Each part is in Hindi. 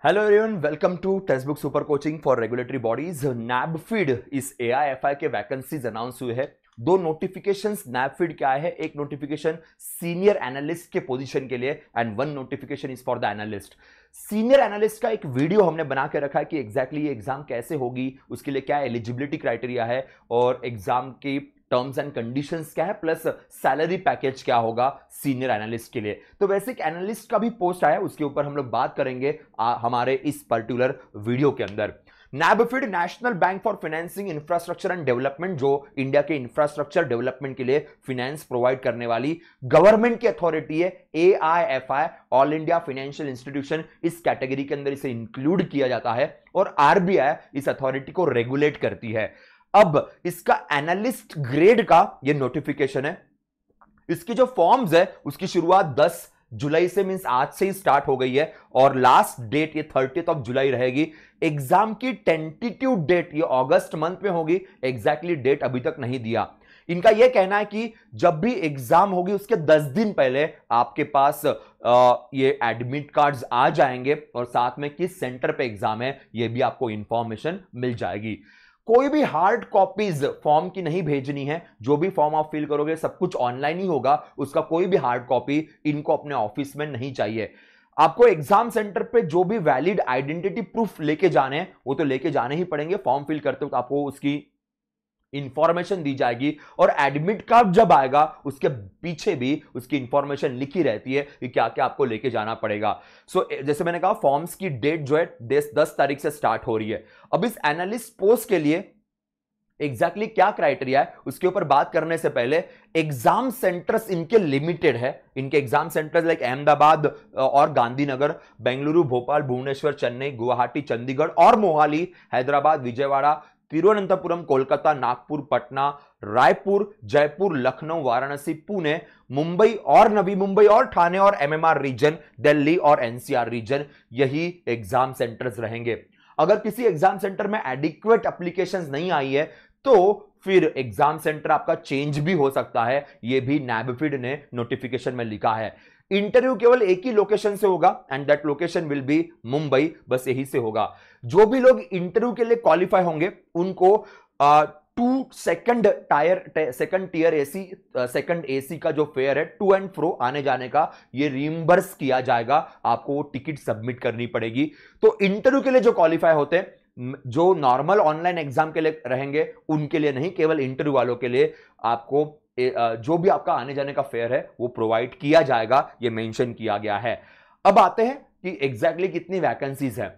Hello everyone, welcome to text book super coaching for regulatory bodies. NaBFID इस एआईएफआई के वैकेंसीज अनाउंस हुए हैं। दो नोटिफिकेशंस नैबफीड क्या है, एक नोटिफिकेशन सीनियर एनालिस्ट के पोजीशन के लिए and one notification is for the analyst. Senior analyst का एक वीडियो हमने बना के रखा है कि एग्जैक्टली ये एग्जाम कैसे होगी, उसके लिए क्या एलिजिबिलिटी क्राइटेरिया है और एग्जाम की टर्म्स एंड कंडीशंस क्या है, प्लस सैलरी पैकेज क्या होगा सीनियर एनालिस्ट के लिए। तो वैसे एक एनालिस्ट का भी पोस्ट आया, उसके ऊपर हम लोग बात करेंगे हमारे इस पर्टिकुलर वीडियो के अंदर। NaBFID national bank for financing infrastructure and development, जो इंडिया के इंफ्रास्ट्रक्चर डेवलपमेंट के लिए फाइनेंस प्रोवाइड करने वाली गवर्नमेंट की अथॉरिटी है। एआईएफआई, ऑल इंडिया फाइनेंशियल इंस्टीट्यूशन, इस कैटेगरी के अंदर इसे इंक्लूड किया जाता है और आरबीआई इस अथॉरिटी को रेगुलेट करती है। अब इसका एनालिस्ट ग्रेड का ये नोटिफिकेशन है। इसकी जो फॉर्म्स है उसकी शुरुआत 10 जुलाई से, मींस आज से ही स्टार्ट हो गई है और लास्ट डेट ये 30 जुलाई रहेगी। एग्जाम की टेंटेटिव डेट ये अगस्त मंथ में होगी, एग्जैक्टली डेट अभी तक नहीं दिया। इनका यह कहना है कि जब भी एग्जाम होगी उसके 10 दिन पहले आपके पास ये एडमिट कार्ड्स आ जाएंगे और साथ में किस सेंटर पे एग्जाम है ये भी आपको इंफॉर्मेशन मिल जाएगी। कोई भी हार्ड कॉपीज फॉर्म की नहीं भेजनी है। जो भी फॉर्म आप फिल करोगे सब कुछ ऑनलाइन ही होगा, उसका कोई भी हार्ड कॉपी इनको अपने ऑफिस में नहीं चाहिए। आपको एग्जाम सेंटर पे जो भी वैलिड आइडेंटिटी प्रूफ लेके जाने हैं वो तो लेके जाने ही पड़ेंगे। फॉर्म फिल करते वक्त आपको उसकी इंफॉर्मेशन दी जाएगी और एडमिट कार्ड जब आएगा उसके पीछे भी उसकी इंफॉर्मेशन लिखी रहती है कि क्या क्या आपको लेके जाना पड़ेगा। जैसे मैंने कहा, फॉर्म्स की डेट जो है 10 तारीख से स्टार्ट हो रही है। अब इस एनालिस्ट पोस्ट के लिए एग्जैक्टली क्या क्राइटेरिया है उसके ऊपर बात करने से पहले, एग्जाम सेंटर्स इनके लिमिटेड है। इनके एग्जाम सेंटर्स लाइक अहमदाबाद और गांधीनगर, बेंगलुरु, भोपाल, भुवनेश्वर, चेन्नई, गुवाहाटी, चंडीगढ़ और मोहाली, हैदराबाद, विजयवाड़ा, तिरुवनंतपुरम, कोलकाता, नागपुर, पटना, रायपुर, जयपुर, लखनऊ, वाराणसी, पुणे, मुंबई और नवी मुंबई और ठाणे और एमएमआर रीजन, दिल्ली और एनसीआर रीजन, यही एग्जाम सेंटर्स रहेंगे। अगर किसी एग्जाम सेंटर में एडिक्वेट एप्लीकेशंस नहीं आई है तो फिर एग्जाम सेंटर आपका चेंज भी हो सकता है। यह भी नैबफीड ने नोटिफिकेशन में लिखा है। इंटरव्यू केवल एक ही लोकेशन से होगा and that location will be Mumbai, बस यही से होगा। जो भी लोग इंटरव्यू के लिए क्वालिफाई होंगे उनको second tier AC, second AC का जो फेयर है टू एंड फ्रो आने जाने का, ये रिइंबर्स किया जाएगा। आपको वो टिकट सबमिट करनी पड़ेगी। तो इंटरव्यू के लिए जो क्वालिफाई होते हैं, जो नॉर्मल ऑनलाइन एग्जाम के लिए रहेंगे उनके लिए नहीं, केवल इंटरव्यू वालों के लिए आपको जो भी आपका आने जाने का फेयर है वो प्रोवाइड किया जाएगा, ये मेंशन किया गया है। अब आते हैं कि एग्जैक्टली कितनी वैकेंसीज है।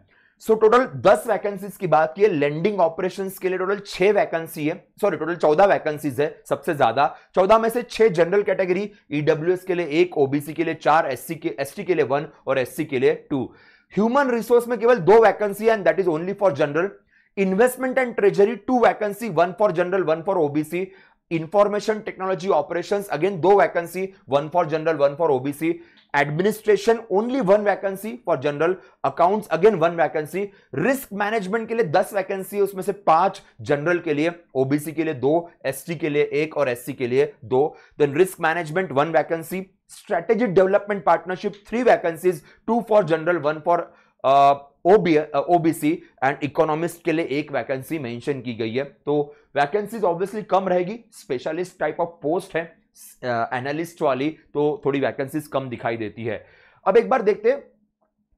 सो टोटल 10 वैकेंसीज की बात की है। लेंडिंग ऑपरेशंस के लिए टोटल 6 वैकेंसी है, सॉरी टोटल 14 वैकेंसीज है। सबसे ज्यादा 14 में से 6 जनरल कैटेगरी, ईडब्ल्यूएस के लिए 1, ओबीसी के लिए 4, एसटी के लिए 1 और एससी के लिए 2। ह्यूमन रिसोर्स में केवल 2 vacancy and that is only for general. Investment and treasury 2 vacancy, 1 for general 1 for OBC. Information technology operations again 2 vacancy, 1 for general 1 for OBC. Administration only 1 vacancy for general. Accounts again 1 vacancy. Risk management के लिए 10 वैकेंसी है, उसमें से 5 जनरल के लिए, ओबीसी के लिए 2, एसटी के लिए 1 और एससी के लिए 2। Then risk management 1 vacancy. Strategic development partnership 3 vacancies, 2 for general 1 for OBC and economist के लिए 1 वैकेंसी मेंशन की गई है। तो वैकेंसीज ऑब्वियसली कम रहेगी, स्पेशलिस्ट टाइप ऑफ पोस्ट है एनालिस्ट वाली, तो थोड़ी वैकेंसीज कम दिखाई देती है। अब एक बार देखते हैं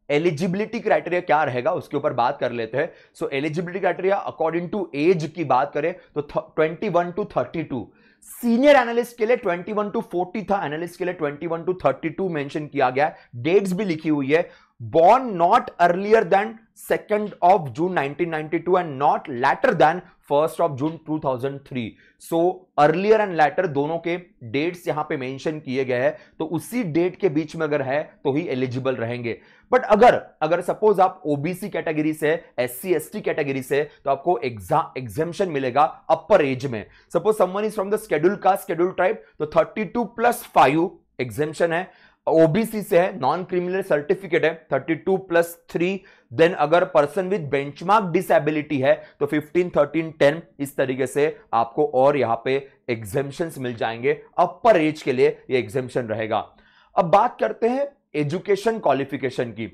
एलिजिबिलिटी क्राइटेरिया क्या रहेगा, उसके ऊपर बात कर लेते हैं। So eligibility criteria according to age की बात करें तो 21 to 32, सीनियर एनालिस्ट के लिए 21 to 40 था, एनालिस्ट के लिए 21 to 32 मेंशन किया गया है। डेट्स भी लिखी हुई है, born not earlier than 2nd of June 1992 and not later than 1st of June 2003। So earlier and later दोनों के डेट्स यहां पे मेंशन किए गए हैं, तो उसी डेट के बीच में अगर है तो ही एलिजिबल रहेंगे। बट अगर सपोज आप ओबीसी कैटेगरी से, एससी एसटी कैटेगरी से, तो आपको एग्जेम्पशन मिलेगा अपर एज में। Suppose someone is from the schedule caste, schedule tribe, तो 32+5 एग्जेम्पशन है। ओबीसी से है, नॉन क्रिमिनल सर्टिफिकेट है, 32+3। देन अगर पर्सन विद बेंचमार्क डिसेबिलिटी है तो 15, 13, 10, इस तरीके से आपको और यहां पे एग्जेम्पशंस मिल जाएंगे। अपर एज के लिए ये एग्जेम्पशन रहेगा। अब बात करते हैं एजुकेशन क्वालिफिकेशन की।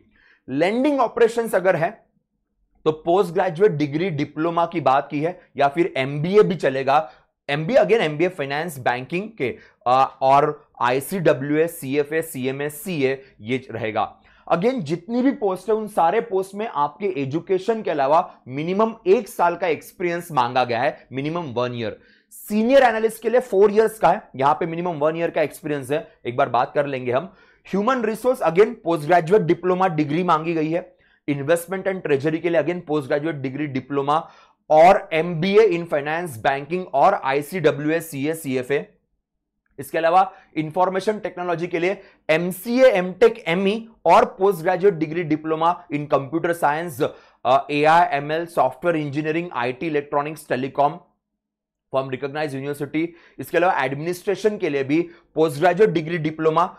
लेंडिंग ऑपरेशंस अगर है तो पोस्ट ग्रेजुएट डिग्री डिप्लोमा की बात की है, या फिर एमबीए भी चलेगा। MBA again MBA finance banking के और आईसीडब्ल्यूएस, सीएफए, सीएमएस, सीए ये रहेगा। अगेन जितनी भी पोस्ट है उन सारे पोस्ट में आपके एजुकेशन के अलावा मिनिमम 1 साल का एक्सपीरियंस मांगा गया है, मिनिमम 1 ईयर। सीनियर एनालिस्ट के लिए 4 इयर्स का है, यहां पे मिनिमम 1 ईयर का एक्सपीरियंस है, एक बार बात कर लेंगे हम। Human resource again post graduate diploma degree मांगी गई है। इन्वेस्टमेंट एंड ट्रेजरी के लिए again post graduate degree diploma और एमबीए इन फाइनेंस बैंकिंग और आईसीडब्ल्यूएस, सीए, सीएफए। इसके अलावा इंफॉर्मेशन टेक्नोलॉजी के लिए एमसीए, एमटेक, एमई और post graduate degree diploma in computer science, AI, ML, software engineering, IT, electronics, telecom from recognised university. इसके अलावा एडमिनिस्ट्रेशन के लिए भी पोस्ट ग्रेजुएट डिग्री डिप्लोमा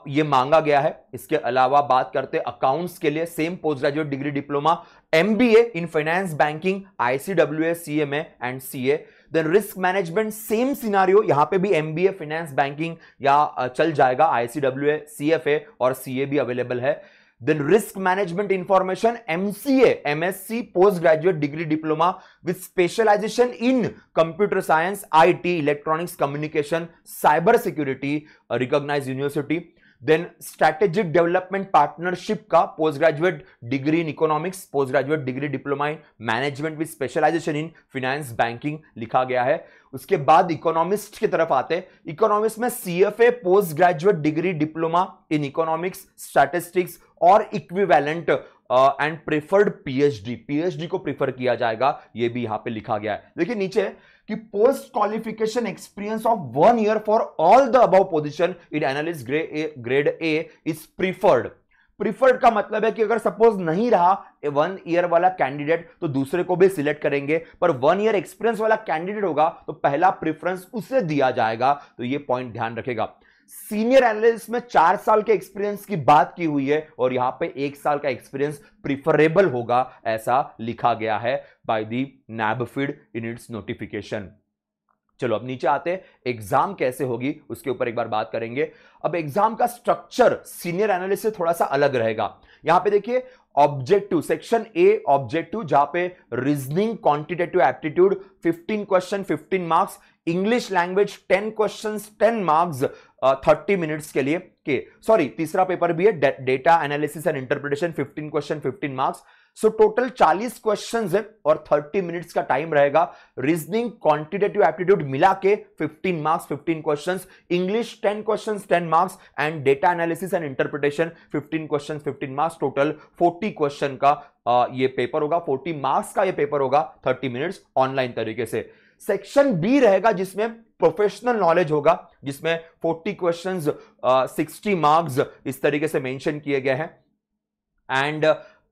ये मांगा गया है। इसके अलावा बात करते हैं अकाउंट्स के लिए same post graduate degree diploma, MBA in finance banking, ICWS, CMA and CA. Then risk management same scenario, यहां पे भी एमबीए फाइनेंस बैंकिंग या चल जाएगा, आईसीडब्ल्यूए, सीएफए और सीए भी अवेलेबल है। Then risk management information, MCA, MSc, postgraduate degree diploma with specialization in computer science, IT, electronics, communication, cyber security, recognized university. Then strategic development partnership का postgraduate degree in economics, postgraduate degree diploma in management with specialization in finance, banking लिखा गया है। उसके बाद इकोनॉमिस्ट की तरफ आते हैं। इकोनॉमिक्स में CFA, post graduate degree diploma in economics, statistics और equivalent and preferred PhD, PhD को प्रेफर किया जाएगा, ये भी यहां पे लिखा गया है। देखिए नीचे कि post qualification experience of 1 year for all the above position in analyst grade A is preferred. Preferred का मतलब है कि अगर सपोज नहीं रहा 1 ईयर वाला कैंडिडेट तो दूसरे को भी सिलेक्ट करेंगे, पर 1 ईयर एक्सपीरियंस वाला कैंडिडेट होगा तो पहला प्रेफरेंस उसे दिया जाएगा, तो ये पॉइंट ध्यान रखेगा। सीनियर एनालिस्ट में 4 साल के एक्सपीरियंस की बात की हुई है और यहां पे 1 साल का एक्सपीरियंस प्रिफरेबल होगा, ऐसा लिखा गया है by the NaBFID in its notification. चलो अब नीचे आते हैं, एग्जाम कैसे होगी उसके ऊपर एक बार बात करेंगे। अब एग्जाम का स्ट्रक्चर सीनियर एनालिस्ट से थोड़ा सा अलग रहेगा। यहां पे देखिए ऑब्जेक्टिव, सेक्शन ए ऑब्जेक्टिव, जहां पे reasoning, quantitative aptitude 15 question 15 marks, English language 10 questions 10 marks 30 minutes के लिए के सॉरी तीसरा पेपर भी है, data analysis and interpretation 15 question 15 marks. So total 40 questions है और 30 मिनट्स का टाइम रहेगा। रीजनिंग, क्वांटिटेटिव एप्टीट्यूड मिला के 15 marks 15 questions, English 10 questions 10 marks and data analysis and interpretation 15 questions 15 marks. Total 40 question का ये पेपर होगा, 40 मार्क्स का ये पेपर होगा, 30 मिनट्स ऑनलाइन तरीके से। सेक्शन बी रहेगा जिसमें प्रोफेशनल नॉलेज होगा, जिसमें 40 क्वेश्चंस 60 मार्क्स इस तरीके से मेंशन किए गए हैं। And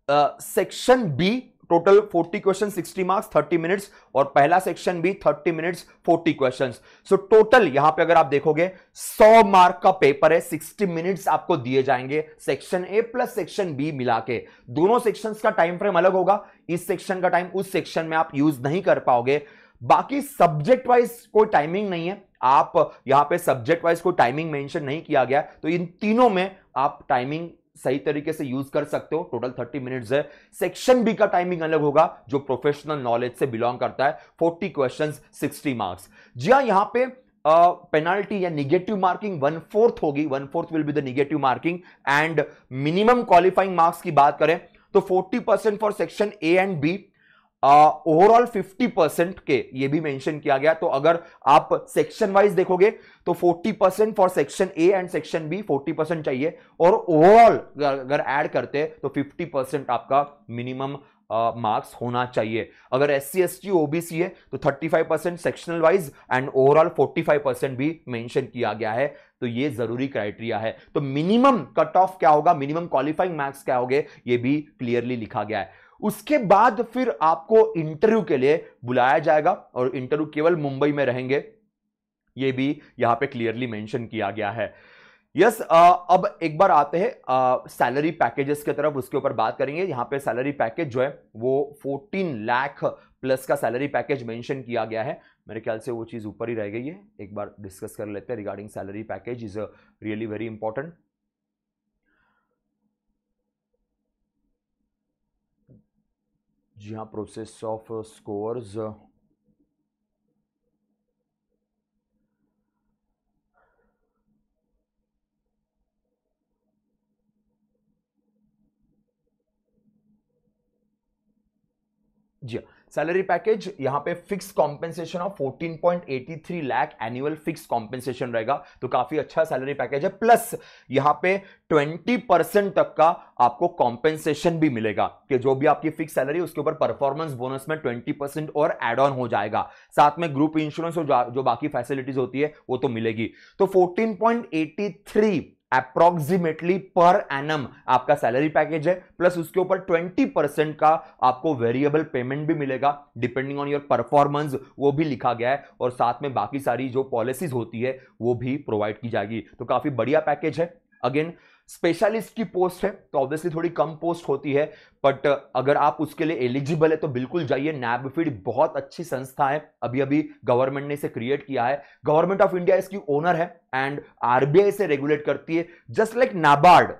section B total 40 question 60 marks 30 minutes और पहला section B 30 minutes 40 questions. So total यहां पे अगर आप देखोगे 100 मार्क का पेपर है, 60 मिनट्स आपको दिए जाएंगे section A plus section B मिला के। दोनों सेक्शंस का टाइम फ्रेम अलग होगा, इस सेक्शन का टाइम उस सेक्शन में आप यूज नहीं कर पाओगे। बाकी सब्जेक्ट वाइज कोई टाइमिंग नहीं है, आप यहां पे सब्जेक्ट वाइज कोई टाइमिंग मेंशन नहीं किया गया, तो इन तीनों में आप टाइमिंग सही तरीके से यूज कर सकते हो। टोटल 30 मिनट्स है। सेक्शन बी का टाइमिंग अलग होगा जो प्रोफेशनल नॉलेज से बिलोंग करता है, 40 क्वेश्चंस 60 मार्क्स। जी हां, यहां पे पेनाल्टी या निगेटिव मार्किंग 1/4 होगी, 1/4 will be the negative marking. And minimum qualifying marks की बात करें तो 40% for section A and B, overall 50% के ये भी मेंशन किया गया। तो अगर आप सेक्शन वाइज देखोगे तो 40% for section A and section B 40% चाहिए, और ओवरऑल अगर ऐड करते हैं तो 50% आपका मिनिमम मार्क्स होना चाहिए। अगर एससी एसटी ओबीसी है तो 35% सेक्शनल वाइज एंड ओवरऑल 45% भी मेंशन किया गया है। तो ये जरूरी क्राइटेरिया है। तो मिनिमम कट ऑफ क्या होगा, मिनिमम क्वालिफाइंग मार्क्स क्या होंगे, ये भी क्लियरली लिखा गया है। उसके बाद फिर आपको इंटरव्यू के लिए बुलाया जाएगा और इंटरव्यू केवल मुंबई में रहेंगे, ये भी यहां पे क्लियरली मेंशन किया गया है। यस, अब एक बार आते हैं सैलरी पैकेजेस की तरफ, उसके ऊपर बात करेंगे। यहां पे सैलरी पैकेज जो है वो 14 लाख प्लस का सैलरी पैकेज मेंशन किया गया है। मेरे ख्याल से वो चीज ऊपर ही रह गई है, एक बार डिस्कस कर लेते हैं regarding salary package, is really very important. जी हाँ, प्रोसेस ऑफ स्कोर्स। जी, सैलरी पैकेज यहां पे fix compensation of 14.83 lakh annual fix compensation रहेगा, तो काफी अच्छा सैलरी पैकेज है। प्लस यहां पे 20% तक का आपको कॉम्पेंसेशन भी मिलेगा कि जो भी आपकी फिक्स सैलरी उसके ऊपर परफॉर्मेंस बोनस में 20% और एड ऑन हो जाएगा। साथ में ग्रुप इंश्योरेंस और जो बाकी फैसिलिटीज होती है वो तो मिलेगी। तो 14.83 अप्रोक्सीमेटली पर एनम आपका सैलरी पैकेज है, प्लस उसके ऊपर 20% का आपको वेरिएबल पेमेंट भी मिलेगा डिपेंडिंग ऑन योर परफॉर्मेंस, वो भी लिखा गया है। और साथ में बाकी सारी जो पॉलिसीज होती है वो भी प्रोवाइड की जाएगी। तो काफी बढ़िया पैकेज है। अगेन स्पेशलिस्ट की पोस्ट है तो ऑब्वियसली थोड़ी कम पोस्ट होती है, बट अगर आप उसके लिए एलिजिबल है तो बिल्कुल जाइए। नैबफीड बहुत अच्छी संस्था है, अभी अभी गवर्नमेंट ने इसे क्रिएट किया है। गवर्नमेंट ऑफ इंडिया इसकी ओनर है एंड आरबीआई से रेगुलेट करती है, जस्ट लाइक नाबार्ड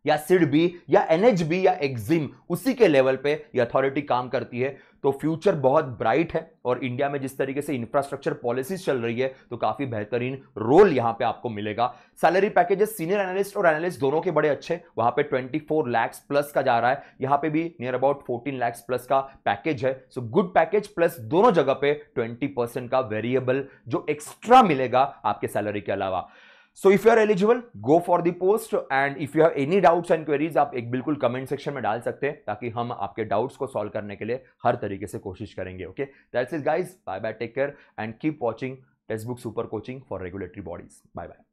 या सिडबी या एनएचबी या एक्जिम, उसी के लेवल पे ये अथॉरिटी काम करती है। तो फ्यूचर बहुत ब्राइट है और इंडिया में जिस तरीके से इंफ्रास्ट्रक्चर पॉलिसीज चल रही है तो काफी बेहतरीन रोल यहां पे आपको मिलेगा। सैलरी पैकेजेस सीनियर एनालिस्ट और एनालिस्ट दोनों के बड़े अच्छे, वहां पे 24 लाख प्लस का जा रहा है, यहां पे भी नियर अबाउट 14 लाख प्लस का पैकेज है। सो गुड पैकेज, प्लस दोनों जगह पे 20% का वेरिएबल जो एक्स्ट्रा मिलेगा आपके सैलरी के अलावा। So if you are eligible, go for the post, and if you have any doubts and queries, आप एक बिल्कुल कमेंट सेक्शन में डाल सकते हैं ताकि हम आपके डाउट्स को सॉल्व करने के लिए हर तरीके से कोशिश करेंगे। Okay, that's it guys, bye bye, take care and keep watching text book super coaching for regulatory bodies. Bye bye.